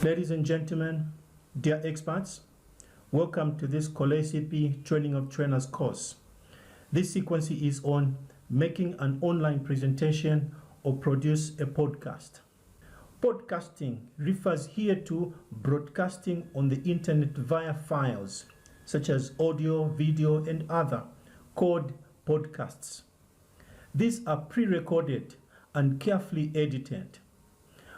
Ladies and gentlemen, dear experts, welcome to this COLECP Training of Trainers course. This sequence is on making an online presentation or produce a podcast. Podcasting refers here to broadcasting on the internet via files such as audio, video, and other called podcasts. These are pre-recorded and carefully edited.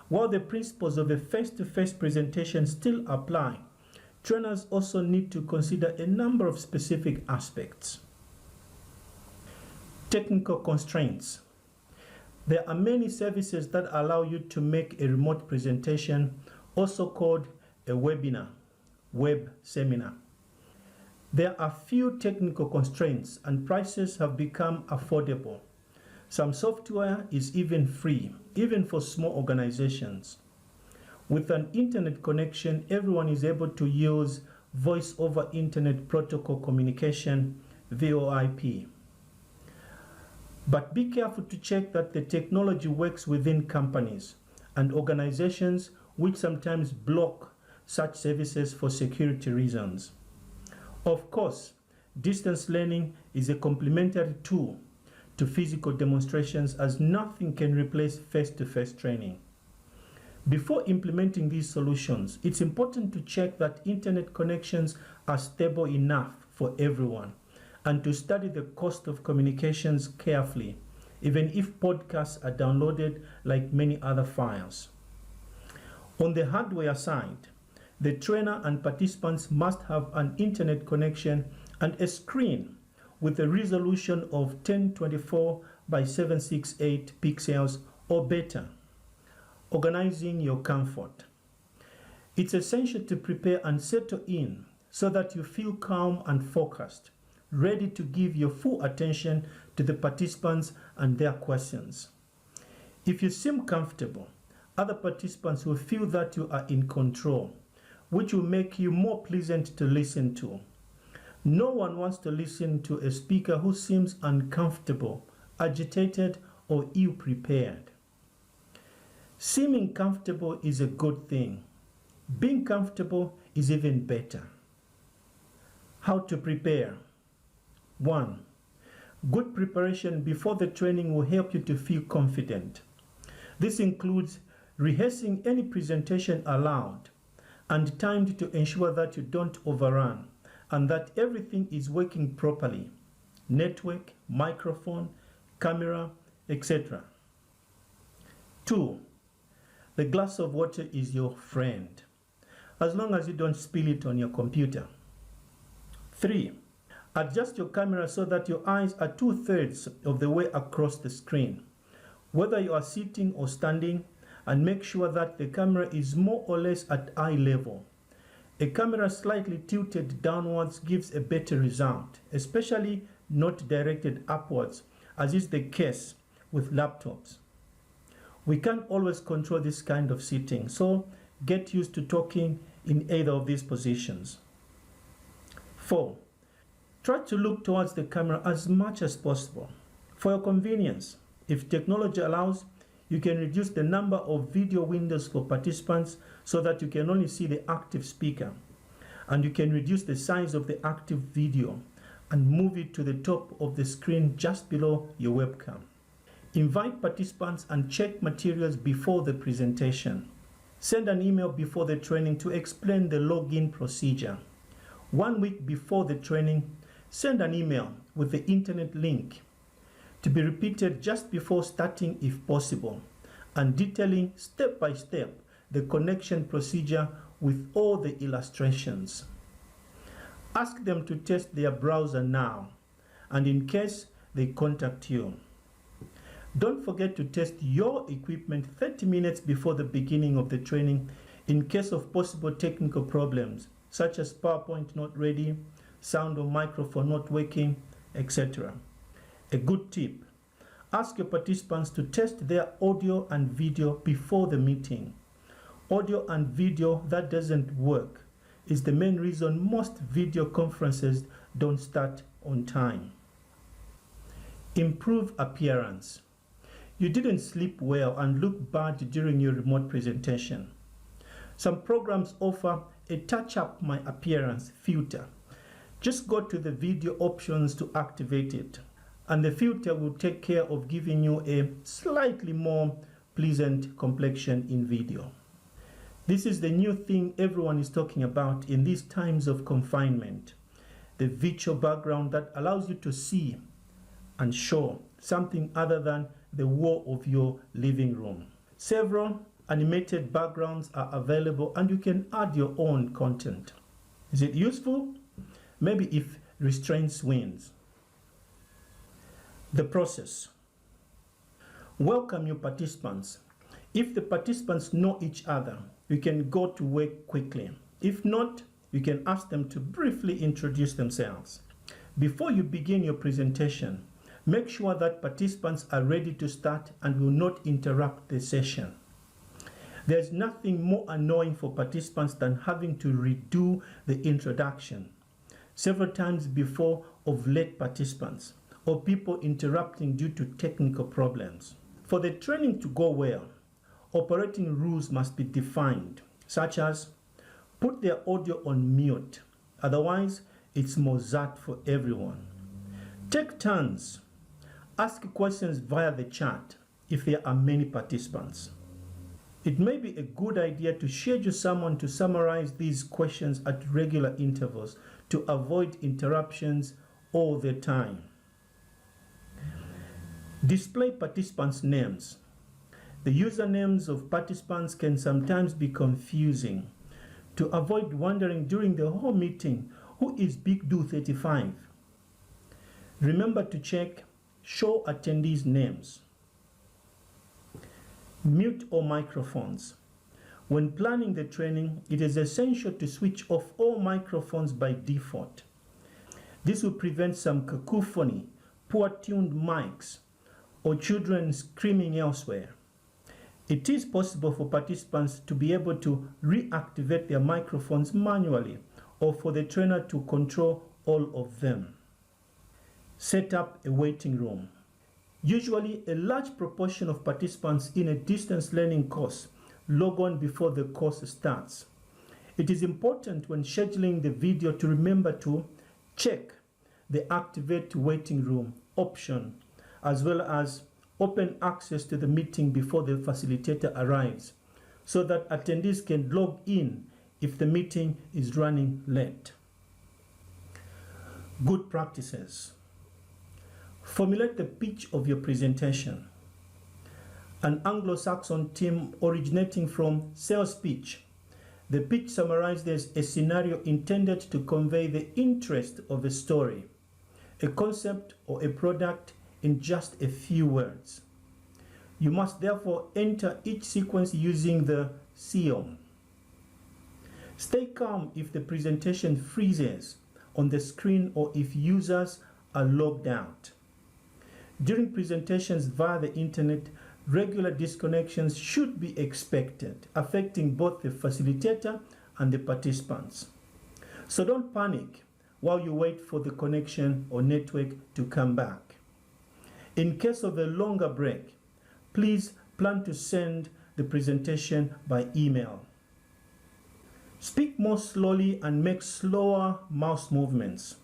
While the principles of a face-to-face presentation still apply, trainers also need to consider a number of specific aspects. Technical constraints. There are many services that allow you to make a remote presentation, also called a webinar, web seminar. There are few technical constraints and prices have become affordable. Some software is even free, even for small organizations. With an internet connection, everyone is able to use Voice over Internet Protocol communication, VoIP. But be careful to check that the technology works within companies and organizations which sometimes block such services for security reasons. Of course, distance learning is a complementary tool to physical demonstrations, as nothing can replace face-to-face training. Before implementing these solutions, it's important to check that internet connections are stable enough for everyone and to study the cost of communications carefully, even if podcasts are downloaded like many other files. On the hardware side, the trainer and participants must have an internet connection and a screen with a resolution of 1024 by 768 pixels or better. Organizing your comfort. It's essential to prepare and settle in so that you feel calm and focused, ready to give your full attention to the participants and their questions. If you seem comfortable, other participants will feel that you are in control, which will make you more pleasant to listen to. No one wants to listen to a speaker who seems uncomfortable, agitated, or ill-prepared. Seeming comfortable is a good thing. Being comfortable is even better. How to prepare? 1. Good preparation before the training will help you to feel confident. This includes rehearsing any presentation aloud and timed to ensure that you don't overrun and that everything is working properly. Network, microphone, camera, etc. 2. The glass of water is your friend, as long as you don't spill it on your computer. 3. Adjust your camera so that your eyes are 2/3 of the way across the screen, whether you are sitting or standing, and make sure that the camera is more or less at eye level. A camera slightly tilted downwards gives a better result, especially not directed upwards, as is the case with laptops. We can't always control this kind of sitting, so get used to talking in either of these positions. 4. Try to look towards the camera as much as possible. For your convenience, if technology allows, you can reduce the number of video windows for participants so that you can only see the active speaker. And you can reduce the size of the active video and move it to the top of the screen just below your webcam. Invite participants and check materials before the presentation. Send an email before the training to explain the login procedure. 1 week before the training, send an email with the internet link to be repeated just before starting if possible, and detailing step by step the connection procedure with all the illustrations. Ask them to test their browser now, and in case they contact you. Don't forget to test your equipment 30 minutes before the beginning of the training in case of possible technical problems, such as PowerPoint not ready, sound or microphone not working, etc. A good tip: ask your participants to test their audio and video before the meeting. Audio and video that doesn't work is the main reason most video conferences don't start on time. Improve appearance. You didn't sleep well and look bad during your remote presentation. Some programs offer a touch up my appearance filter. Just go to the video options to activate it, and the filter will take care of giving you a slightly more pleasant complexion in video. This is the new thing everyone is talking about in these times of confinement. The virtual background that allows you to see and show something other than the wall of your living room. Several animated backgrounds are available and you can add your own content. Is it useful? Maybe if restraints wins. The process. Welcome new participants. If the participants know each other, you can go to work quickly. If not, you can ask them to briefly introduce themselves. Before you begin your presentation, make sure that participants are ready to start and will not interrupt the session. There's nothing more annoying for participants than having to redo the introduction several times before of late participants or people interrupting due to technical problems. For the training to go well, operating rules must be defined, such as put their audio on mute, otherwise it's Mozart for everyone. Take turns. Ask questions via the chat if there are many participants. It may be a good idea to schedule someone to summarize these questions at regular intervals to avoid interruptions all the time. Display participants' names. The usernames of participants can sometimes be confusing. To avoid wondering during the whole meeting, who is Big Do 35? Remember to check show attendees' names. Mute all microphones. When planning the training, it is essential to switch off all microphones by default. This will prevent some cacophony, poor tuned mics, or children screaming elsewhere. It is possible for participants to be able to reactivate their microphones manually or for the trainer to control all of them. Set up a waiting room. Usually, a large proportion of participants in a distance learning course log on before the course starts. It is important when scheduling the video to remember to check the activate waiting room option, as well as open access to the meeting before the facilitator arrives, so that attendees can log in if the meeting is running late. Good practices. Formulate the pitch of your presentation. An Anglo-Saxon term originating from sales pitch. The pitch summarizes a scenario intended to convey the interest of a story, a concept, or a product in just a few words. You must therefore enter each sequence using the seal. Stay calm if the presentation freezes on the screen or if users are logged out. During presentations via the internet, regular disconnections should be expected, affecting both the facilitator and the participants. So don't panic while you wait for the connection or network to come back. In case of a longer break, please plan to send the presentation by email. Speak more slowly and make slower mouse movements.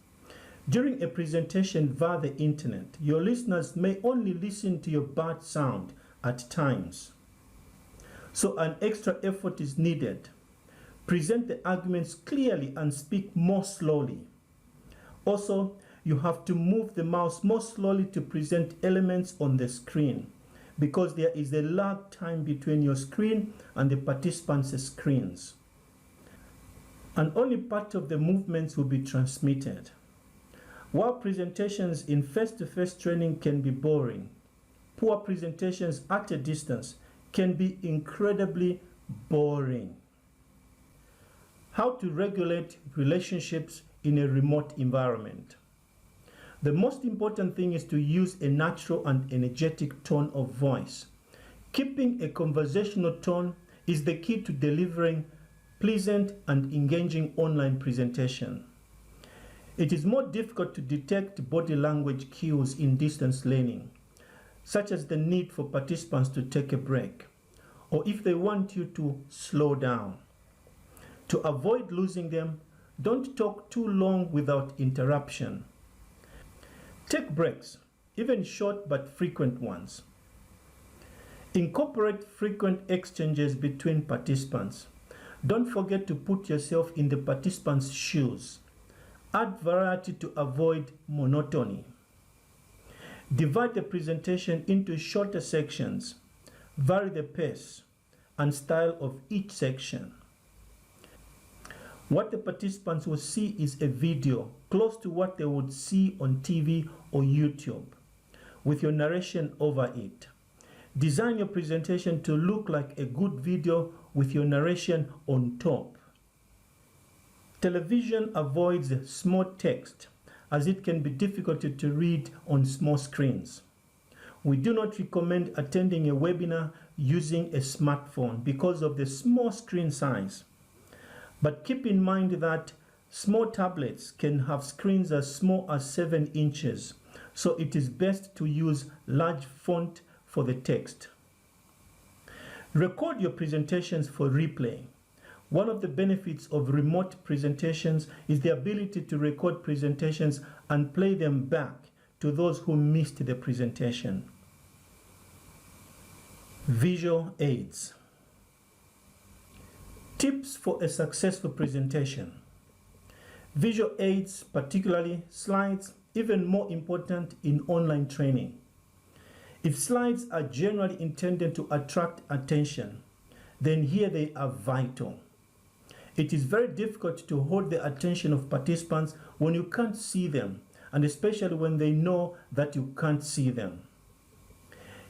During a presentation via the internet, your listeners may only listen to your bad sound at times. So an extra effort is needed. Present the arguments clearly and speak more slowly. Also, you have to move the mouse more slowly to present elements on the screen, because there is a lag time between your screen and the participants' screens. And only part of the movements will be transmitted. While presentations in face-to-face training can be boring, poor presentations at a distance can be incredibly boring. How to regulate relationships in a remote environment. The most important thing is to use a natural and energetic tone of voice. Keeping a conversational tone is the key to delivering pleasant and engaging online presentation. It is more difficult to detect body language cues in distance learning, such as the need for participants to take a break, or if they want you to slow down. To avoid losing them, don't talk too long without interruption. Take breaks, even short but frequent ones. Incorporate frequent exchanges between participants. Don't forget to put yourself in the participants' shoes. Add variety to avoid monotony. Divide the presentation into shorter sections. Vary the pace and style of each section. What the participants will see is a video close to what they would see on TV or YouTube, with your narration over it. Design your presentation to look like a good video with your narration on top. Television avoids small text, as it can be difficult to read on small screens. We do not recommend attending a webinar using a smartphone because of the small screen size. But keep in mind that small tablets can have screens as small as 7 inches, so it is best to use large font for the text. Record your presentations for replay. One of the benefits of remote presentations is the ability to record presentations and play them back to those who missed the presentation. Visual aids. Tips for a successful presentation. Visual aids, particularly slides, even more important in online training. If slides are generally intended to attract attention, then here they are vital. It is very difficult to hold the attention of participants when you can't see them, and especially when they know that you can't see them.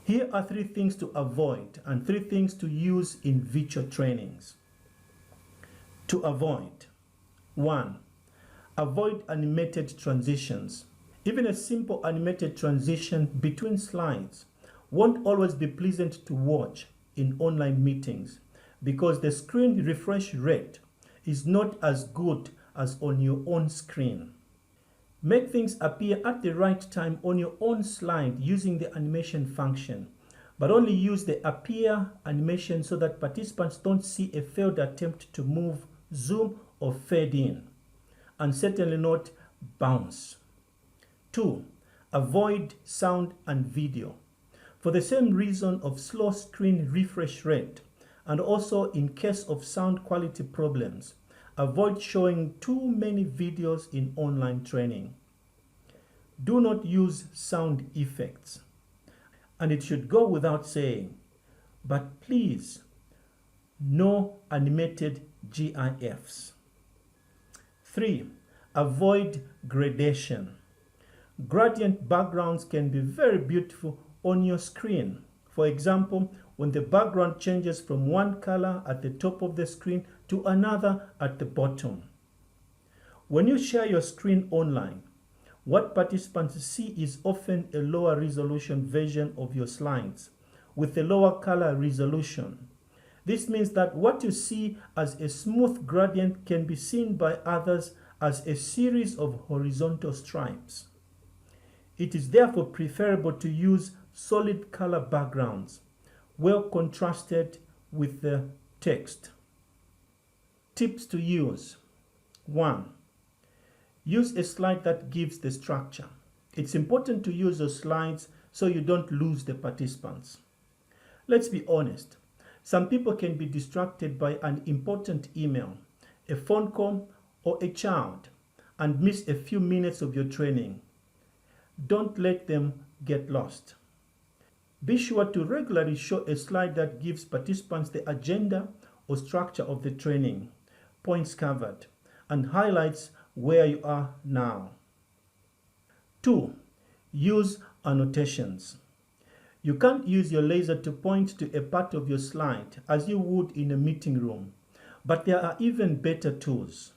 Here are 3 things to avoid and 3 things to use in virtual trainings. To avoid. 1. Avoid animated transitions. Even a simple animated transition between slides won't always be pleasant to watch in online meetings because the screen refresh rate is not as good as on your own screen. Make things appear at the right time on your own slide using the animation function, but only use the appear animation so that participants don't see a failed attempt to move, zoom, or fade in, and certainly not bounce. 2. Avoid sound and video. For the same reason of slow screen refresh rate, and also in case of sound quality problems, avoid showing too many videos in online training. Do not use sound effects. And it should go without saying, but please, no animated GIFs. 3. Avoid gradation. Gradient backgrounds can be very beautiful on your screen. For example, when the background changes from one color at the top of the screen to another at the bottom. When you share your screen online, what participants see is often a lower resolution version of your slides with a lower color resolution. This means that what you see as a smooth gradient can be seen by others as a series of horizontal stripes. It is therefore preferable to use solid color backgrounds, well contrasted with the text. Tips to use. 1. Use a slide that gives the structure. It's important to use those slides so you don't lose the participants. Let's be honest. Some people can be distracted by an important email, a phone call, or a child, and miss a few minutes of your training. Don't let them get lost. Be sure to regularly show a slide that gives participants the agenda or structure of the training, points covered, and highlights where you are now. 2. Use annotations. You can't use your laser to point to a part of your slide as you would in a meeting room, but there are even better tools.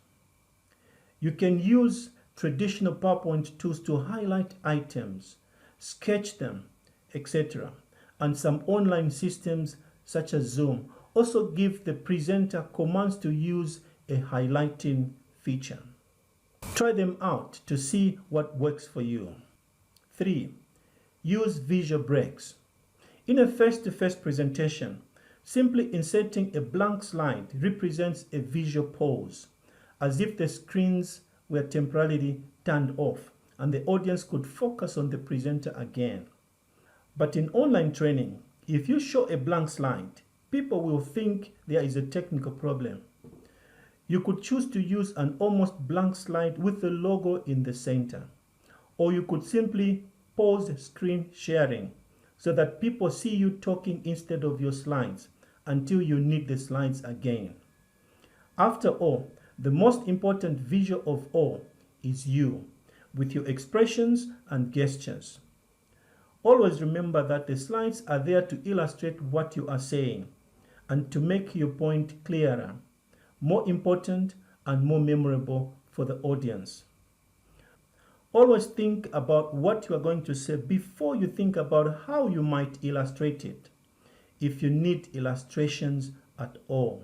You can use traditional PowerPoint tools to highlight items, sketch them, etc. And some online systems such as Zoom also give the presenter commands to use a highlighting feature. Try them out to see what works for you. 3. Use visual breaks. In a face-to-face presentation, Simply inserting a blank slide represents a visual pause, as if the screens were temporarily turned off and the audience could focus on the presenter again. But in online training, if you show a blank slide, people will think there is a technical problem. You could choose to use an almost blank slide with the logo in the center, or you could simply pause screen sharing so that people see you talking instead of your slides until you need the slides again. After all, the most important visual of all is you, with your expressions and gestures. Always remember that the slides are there to illustrate what you are saying and to make your point clearer, more important, and more memorable for the audience. Always think about what you are going to say before you think about how you might illustrate it, if you need illustrations at all.